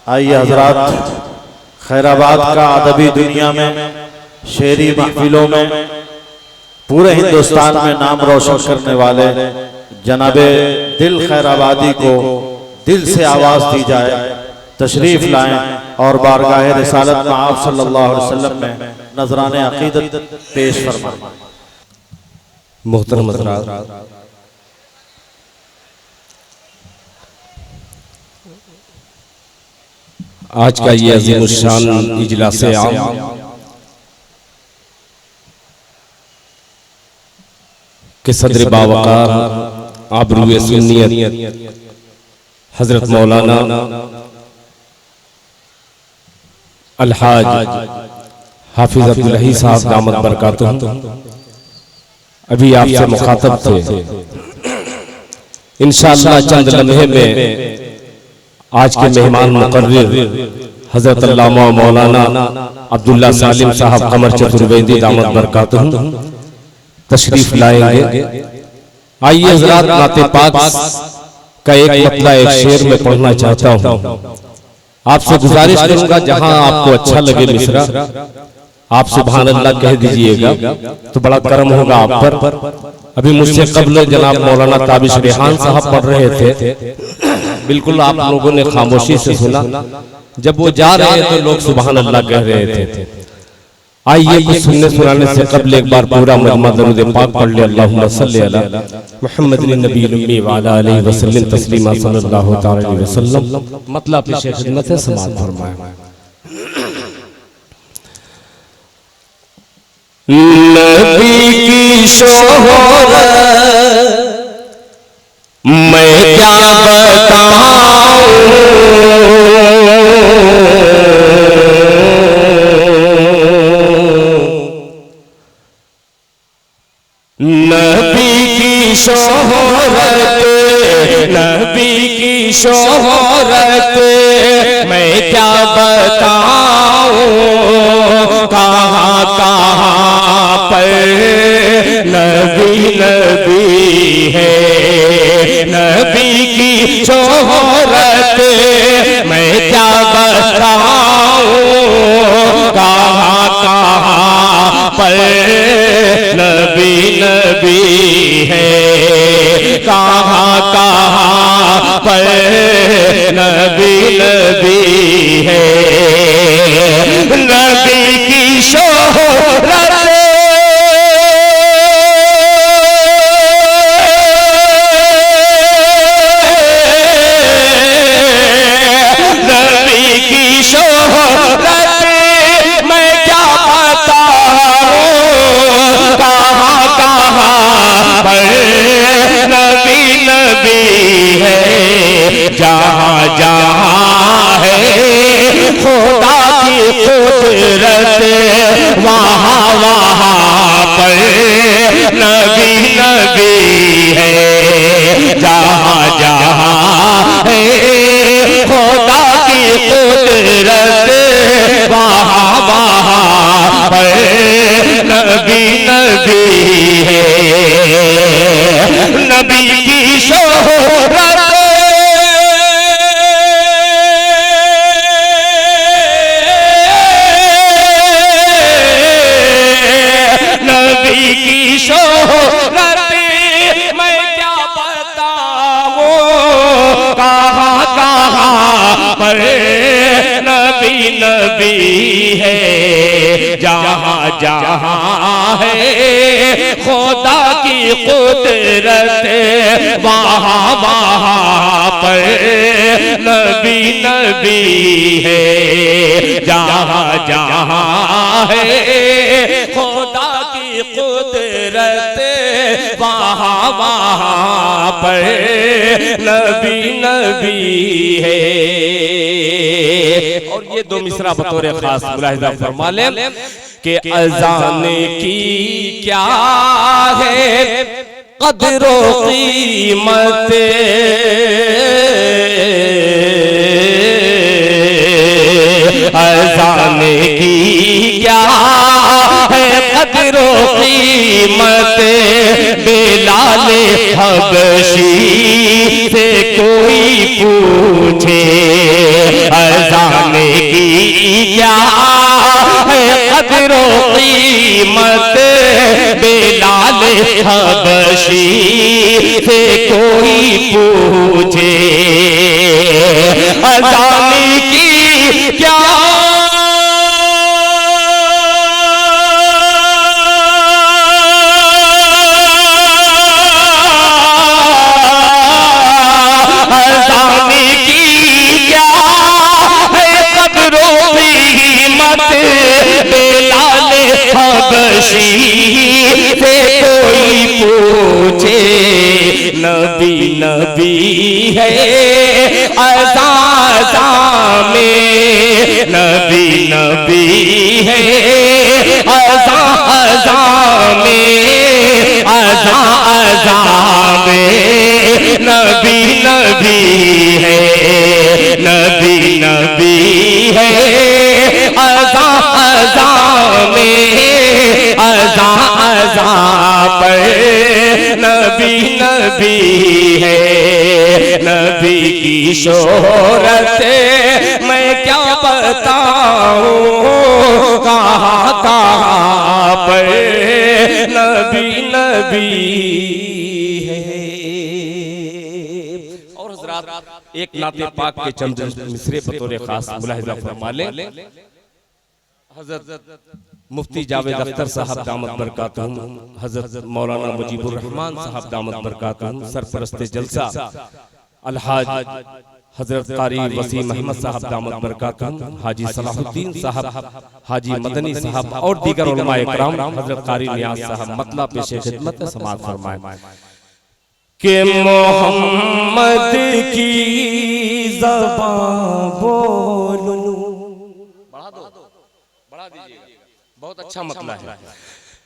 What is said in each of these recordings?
आइए हजरात, खैराबाद का अदबी दुनिया में, शेरी महफिलों में, पूरे हिंदुस्तान में नाम रोशन करने वाले जनाबे दिल खैराबादी को दिल से आवाज दी जाए, तशरीफ लाएं और बारगाह रिसालत में आप सल्लल्लाहु अलैहि वसल्लम में नजराने अकीदत पेश फरमाएं। मोहतरम हज़रात, आज का ये अज़ीमुश्शान इजलासे आम के सदर बावकार आबरूए सुन्नियत हजरत मौलाना अलहाज हाफिज अब्दुल हई साहब दामत बरकातुहू अभी आपसे मुखातब थे। इंशाअल्लाह चंद लम्हे में आज के मेहमान मुकर्रिर हजरत अल्लामा मौलाना अब्दुल्ला सालिम साहब कमर चतुर्वेदी दामत बरकातुहू तशरीफ लाएंगे। आइए हजरात, नाते पाक का एक मतला एक शेर में पढ़ना चाहता हूँ। आपसे गुजारिश करूंगा, जहां आपको अच्छा लगे मिसरा आप सुभान अल्लाह कह दीजिएगा तो बड़ा करम होगा आप पर। अभी मुझसे कब्ल जनाब मौलाना ताबिश रेहान साहब पढ़ रहे थे, बिल्कुल आप लोगों ने खामोशी से सुना। जब वो जा रहे थे तो लोग सुभान अल्लाह कह रहे थे। आइए कुछ सुनने सुनाने से कब्ल एक बार पूरा मजमा दरूद पाक पढ़ ले। अल्लाहुम्मा सल्ली अला मुहम्मदिन नबील उम्मी व अला आलिहि वसल्लम तस्लीमा सल्लल्लाहु तआला अलैहि वसल्लम। मतलब पेश खिदमत है, समाअत फरमाएं। नबी की शोहरत मैं क्या बताऊं, नबी की शोहरत, नबी की शोहरत मैं क्या बताऊं, कहाँ कहाँ पर नबी नबी है। नबी की शोहरत मैं क्या बताऊं, कहाँ कहाँ पर नबी नबी है, कहाँ कहाँ पर नबी नबी है। नबी की शोहरत जहाँ जहाँ है खुदा की कुदरत, वहाँ वहाँ पर नबी नबी है। जहाँ जहाँ है खुदा की कुदरत, वहाँ वहाँ पर नबी नबी है। नबी की शोहरत मैं क्या बताऊं, कहाँ कहाँ पर नबी नबी है। जहाँ जहाँ है खुदा की कुदरत, वहाँ वहाँ पर नबी नबी है। जहाँ जहाँ है खुदा की कुदरत, वहाँ वहाँ पर नबी नबी है। और ये दो मिसरा बतौर खास मुलाहिजा फरमा ले कि अज़ान की क्या है कदरो कीमत, अज़ान की क्या है कदरो कीमत, बिलाल हबशी से कोई पूछे अज़ाने की क्या है कदर व कीमत, बिलाल हबशी से कोई पूछे अज़ाने की क्या से कोई पूछे, नबी नबी है अज़ा में, नबी नबी है अज़ा में, अज़ा में, नबी नबी है, नबी नबी है अज़ा में, अज़ा पर नबी नबी है, नबी की शोहरत मैं क्या बताऊं, कहाँ कहाँ पर नबी नबी है। और हज़रात एक नाते पाक के चंद मिसरे बतौर खास मुलाहिज़ा फरमा लें। हज़रत मुफ्ती जावेद अख्तर साहब दामत बरकातुहुम, हज़रत मौलाना मुजीबुर रहमान साहब दामत बरकातुहुम, सरपरस्ते जलसा अलहाज हज़रत कारी वसीम अहमद साहब दामत बरकातुहुम, हाजी सलाहुद्दीन साहब, हाजी मदनी साहब और दीगर उलमा इकराम, हज़रत कारी नियाज़ साहब मतला पेशे खिदमत में समाअत फरमाएं कि मोहम्मद की ज़बान बोलूं, बढ़ा दीजिए, बहुत अच्छा मतलब है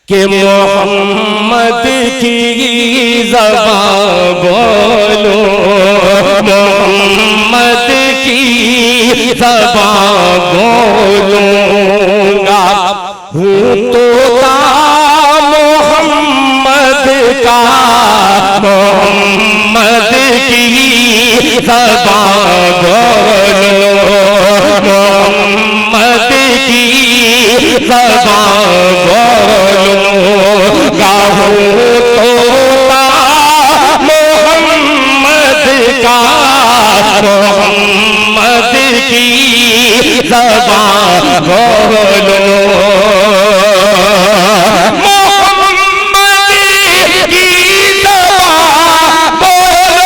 कि मोहम्मद की ज़बान बोलो, मोहम्मद की ज़बान बोलूंगा, हूँ तोता मोहम्मद का, मोहम्मद की ज़बान बोलो, मोहम्मद की ज़बान बोलूंगा, हूँ तोता मोहम्मद का, मोहम्मद की ज़बान बोलो, मोहम्मद की ज़बान बोलो,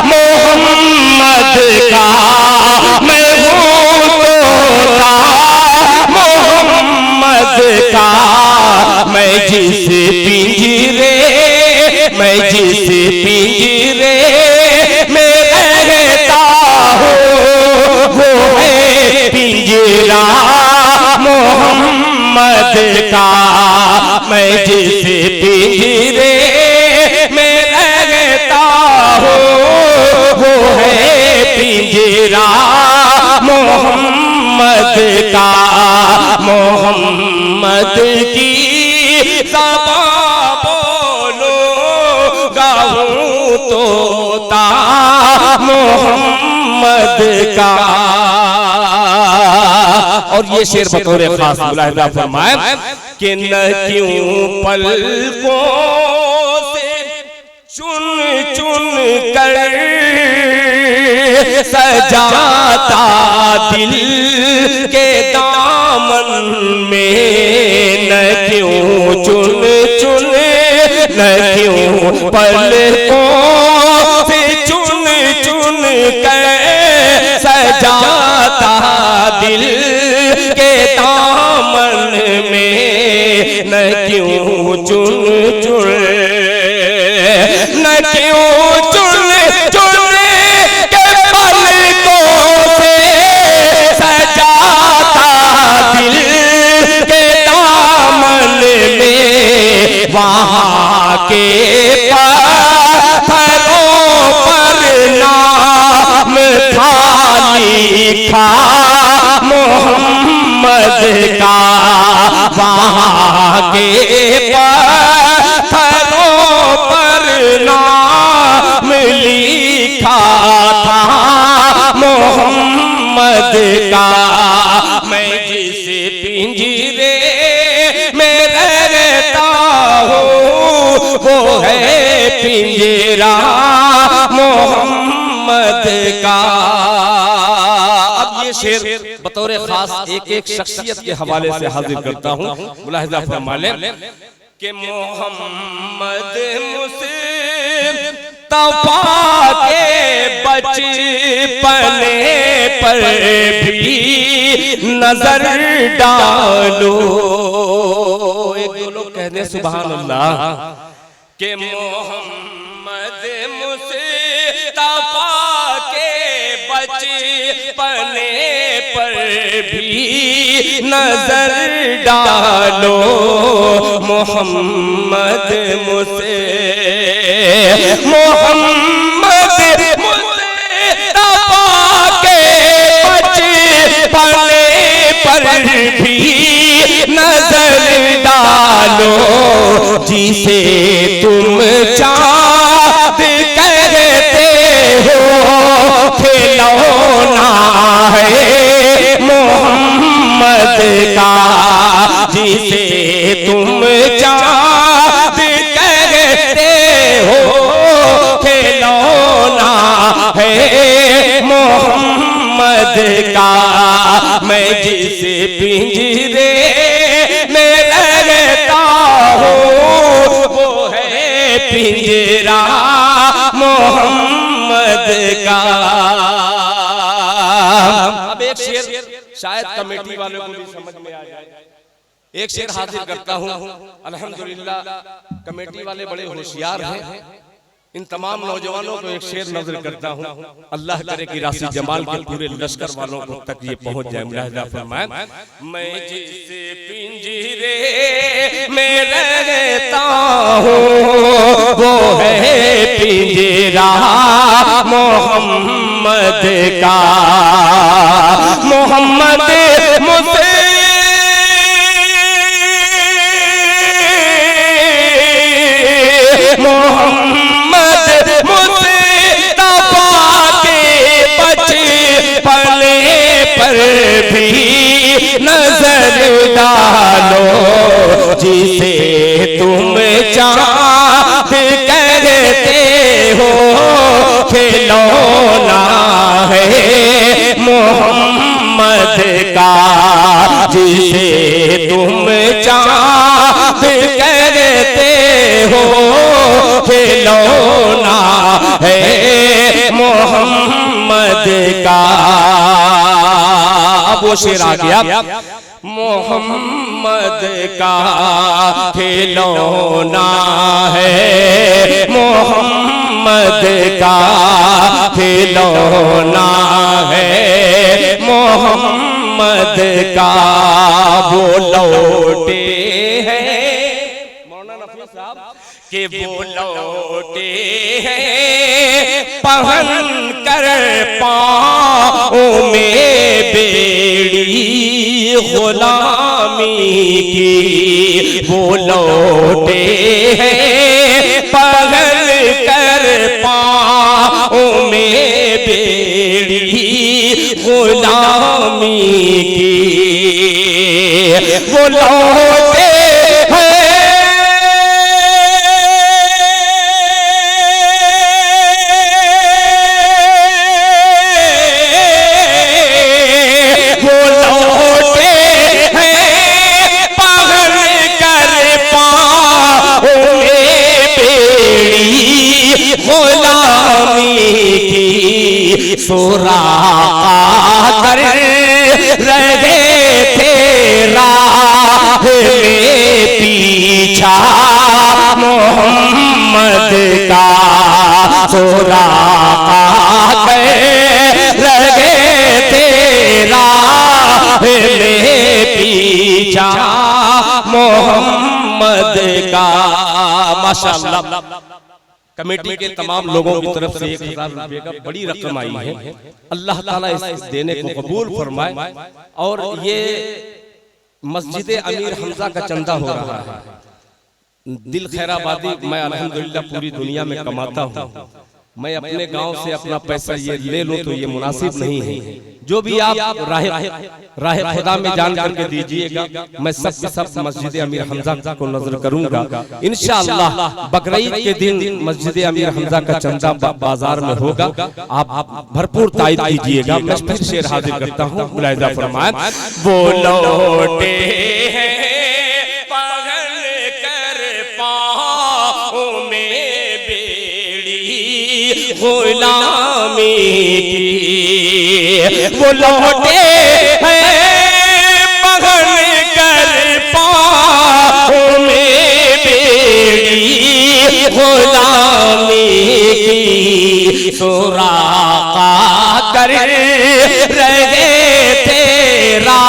मोहम्मद का मैं हूँ तोता, मोहम्मद का मैं जिस पिंजरे, मैं जिस पिंजरे में रहता हूँ वो है पिंजरा मोहम्मद का, मैं जिस पिंजरे में रहता हूँ वो है पिंजरा मोहम्मद का, मोहम्मद की ज़बान बोलो, गाऊं तोता मोहम्मद का। और ये शेर बतौर खास मुलाहिज़ा फरमाए कि न क्यों पलकों चुन चुन कर सजाता दिल के दामन में, न क्यों चुन चुन, न क्यों पलकों से चुन चुन कर सजाता दिल के दामन में, न क्यों चुन चुन, न क्यों चुन चुन के पलकों से सजाता दिल के दामन में, वहाँ के पत्थरों पर नाम था लिखा मोहम्मद का, वहाँ के का मैं जिस पिंजरे में रहता हूँ वो है पिंजरा मोहम्मद का। अब ये शेर बतौर खास एक एक शख्सियत के हवाले से हाजिर करता हूँ। मुलाहिजा फरमाले कि मोहम्मद मुस्तफा के बचपने पर भी नजर डालो। एक दो लोग कहने सुभान अल्लाह कि मोहम्मद मुस्तफा के बचपने पर भी नजर डालो। मोहम्मद मुस्तफा के बचपने पर भी नजर डालो। जिसे तुम चाँद कहते हो खिलौना है मोहम्मद का। जिसे तुम चाँद कहते हो खिलौना है मोहम्मद का। मैं जिस पिंजरे में रहता हूँ वो है पिंजरा मोहम्मद का। अब एक शेर शायद कमेटी वालों को भी समझ में आ जाए। एक शेर हाजिर करता हूँ। अल्हम्दुलिल्लाह कमेटी वाले बड़े होशियार हैं। इन तमाम नौजवानों को एक शेर नजर करता हूँ। अल्लाह करे कि राशि जमाल के पूरे लश्कर वालों को तक ये पहुंच जाए। मुलाहिजा फरमाएं, मैं जिस पिंजरे में रहता हूँ वो है पिंजरा मोहम्मद का। मोहम्मद नजर डालो। जिसे तुम चाँद कहते हो खिलौना है मोहम्मद का। जिसे तुम चाँद कहते हो खिलौना है मोहम्मद का। वो शेर आ गया, मोहम्मद का खिलौना है मोहम्मद का खिलौना है मोहम्मद का। वो लौटे हैं मौलाना नफी साहब कि वो लौटे हैं पहन कर पाँव में बेड़ी गुलामी की। वो लौटे हैं पहन कर पाँव में बेड़ी गुलामी की। वो लौटे सोरा कर रहे थे राह में पीछा मोहम्मद का। सोरा कर रहे थे राह में पीछा मोहम्मद का। माशाअल्लाह कमेटी के तमाम लोगों की तरफ से 1000 रुपये का बड़ी रकम आई है। अल्लाह ताला इस देने को कबूल फरमाए। और ये मस्जिद अमीर हमजा का चंदा हो रहा है। दिल खैराबादी मैं अल्हम्दुलिल्लाह पूरी दुनिया में कमाता हूँ। मैं अपने गांव से अपना पैसा ये ले लूं तो ये मुनासिब नहीं है। जो भी आप राह खुदा में जान करके दीजिएगा, मैं सब मस्जिद अमीर हमजा को नजर करूंगा इंशाअल्लाह। बकरीद के दिन मस्जिद अमीर हमजा का चंदा बाजार में होगा, आप भरपूर तायद कीजिएगा। मैं फिर शेर हाजिर करता हूँ, मुलाहिजा फरमाएं। वो लौटे हैं पहल कर पाँव में बेड़ी गुलामी की, वो लौटे हैं पहल कर पाँव में बेड़ी गुलामी की, सुराका कर रहे तेरा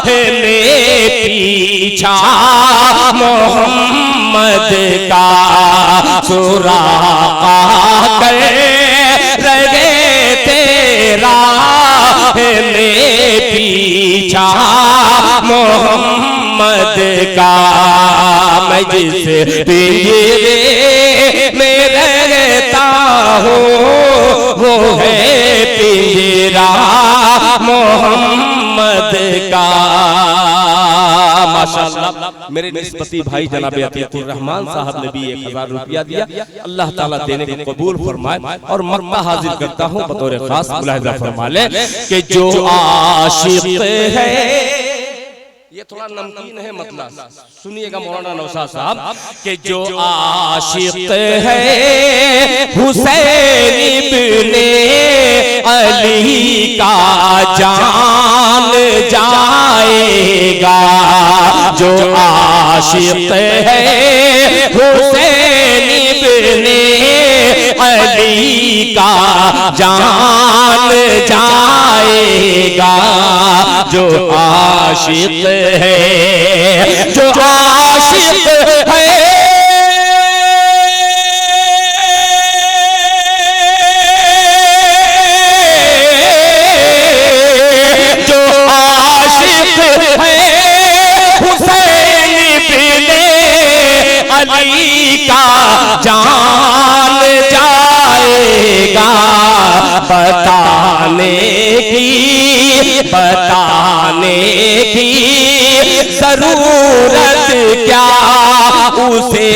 में पीछा मोहम्मद का, सुराका कर रहे तेरा में पीछा मोहम्मद का। मैं जिस पिंजरे में रहता हूँ वो है पिंजरा मोहम्मद का। माशाअल्लाह मेरे निस्बती भाई जनाब अतीकुर रहमान साहब ने भी 1000 रुपया दिया, अल्लाह ताला देने को कबूल फरमाए। और मक्का हाजिर करता हूँ बतौर खास, मुलाहिजा फरमा ले कि जो आशिक है, ये थोड़ा नमकीन है मतलब, सुनिएगा मौलाना नौशाद साहब, कि जो आशिक है हुसैन इब्ने अली का जान जाएगा, जो आशिक है हुसैन इब्ने अली का जान जाएगा, जो आशिक है, जो आशिक है, जो आशिक है हुसैन इब्ने अली का जान जाएगा। बताने की जरूरत क्या उसे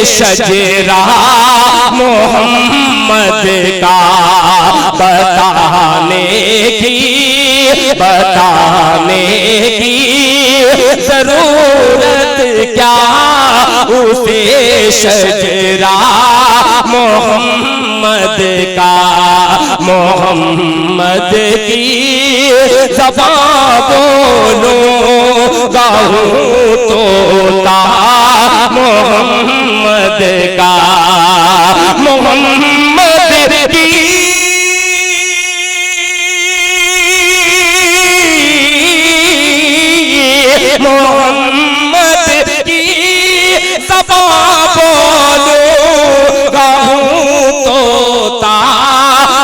शजरा मोहम्मद का, बताने की जरूरत क्या उसे शजरा मोहम्मद का। मोहम्मद की ज़बान बोलो गाऊं तोता मोहम्मद का, मोहम्मद की मोहम्मद की ज़बान बोलो गाऊं तोता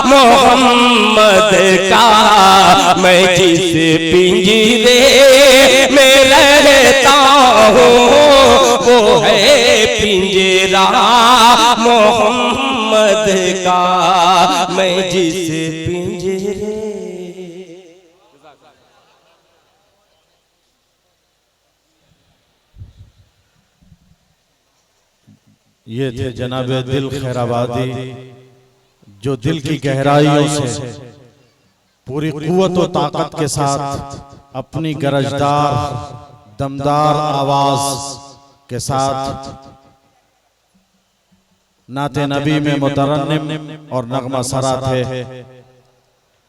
मोहम्मद का। मैं जिस पिंजरे में रहता हूँ वो है पिंजरा मोहम्मद का, मैं जिस पिंजरे। ये थे जनाब दिल खैराबादी, जो दिल की गहराइयों से पूरी कुव्वत और ताकत के साथ अपनी गरजदार दमदार आवाज के साथ नाते नबी में मुतरन्निम और नगमा सरा थे।